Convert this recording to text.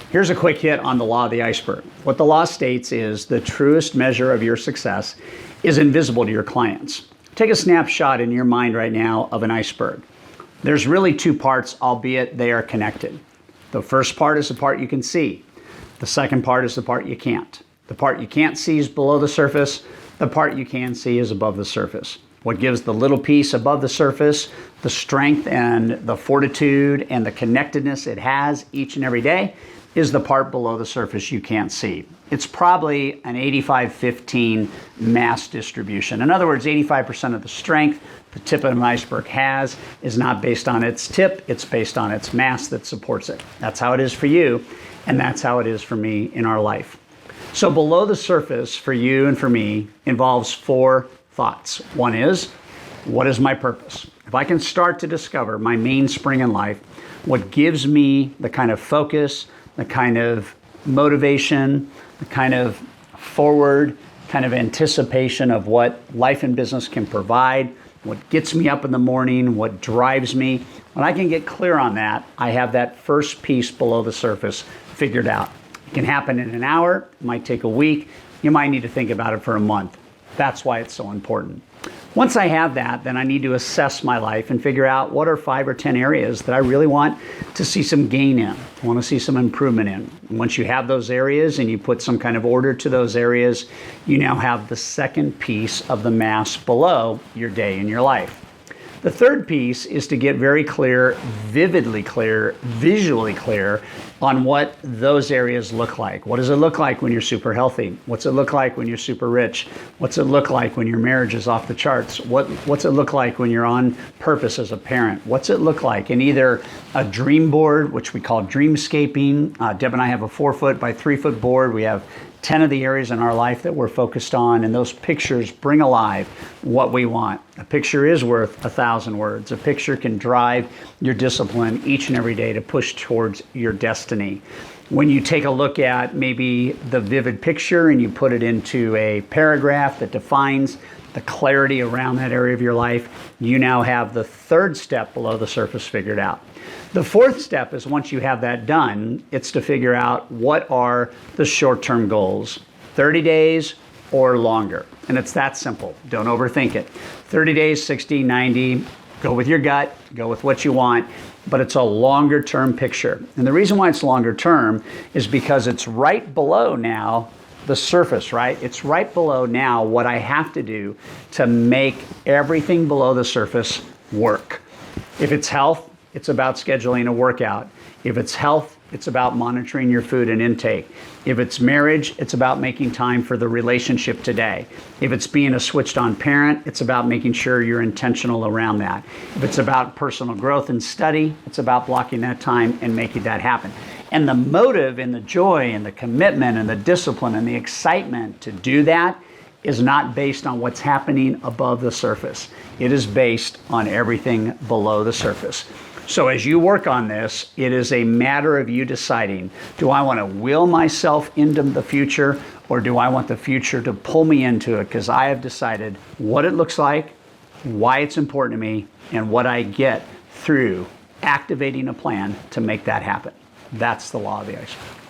Here's a quick hit on the law of the iceberg. What the law states is the truest measure of your success is invisible to your clients. Take a snapshot in your mind right now of an iceberg. There's really two parts, albeit they are connected. The first part is the part you can see. The second part is the part you can't. The part you can't see is below the surface. The part you can see is above the surface. What gives the little piece above the surface the strength and the fortitude and the connectedness it has each and every day is the part below the surface you can't see. It's probably an 85-15 mass distribution. In other words, 85% of the strength the tip of an iceberg has is not based on its tip, it's based on its mass that supports it. That's how it is for you, and that's how it is for me in our life. So below the surface for you and for me involves four thoughts. One is, what is my purpose? If I can start to discover my mainspring in life, what gives me the kind of focus, the kind of motivation, the kind of forward kind of anticipation of what life and business can provide, what gets me up in the morning, what drives me. When I can get clear on that, I have that first piece below the surface figured out. It can happen in an hour, it might take a week, you might need to think about it for a month. That's why it's so important. Once I have that, then I need to assess my life and figure out what are 5 or 10 areas that I really want to see some gain in, I want to see some improvement in. And once you have those areas and you put some kind of order to those areas, you now have the second piece of the mass below your day in your life. The third piece is to get very clear, vividly clear, visually clear on what those areas look like. What does it look like when you're super healthy? What's it look like when you're super rich? What's it look like when your marriage is off the charts? What's it look like when you're on purpose as a parent? What's it look like in either a dream board, which we call dreamscaping? Deb and I have a 4-foot by 3-foot board. We have 10 of the areas in our life that we're focused on, and those pictures bring alive what we want. A picture is worth 1,000 words. A picture can drive your discipline each and every day to push towards your destiny. When you take a look at maybe the vivid picture and you put it into a paragraph that defines the clarity around that area of your life, you now have the third step below the surface figured out. The fourth step is once you have that done, it's to figure out what are the short-term goals, 30 days or longer. And it's that simple. Don't overthink it. 30 days, 60, 90, go with your gut, go with what you want, but it's a longer term picture. And the reason why it's longer term is because it's right below now the surface, right? It's right below now what I have to do to make everything below the surface work. If it's health, it's about scheduling a workout. If it's health, it's about monitoring your food and intake. If it's marriage, it's about making time for the relationship today. If it's being a switched on parent, it's about making sure you're intentional around that. If it's about personal growth and study, it's about blocking that time and making that happen. And the motive and the joy and the commitment and the discipline and the excitement to do that is not based on what's happening above the surface. It is based on everything below the surface. So as you work on this, it is a matter of you deciding, do I want to will myself into the future, or do I want the future to pull me into it? Because I have decided what it looks like, why it's important to me, and what I get through activating a plan to make that happen. That's the law of the iceberg.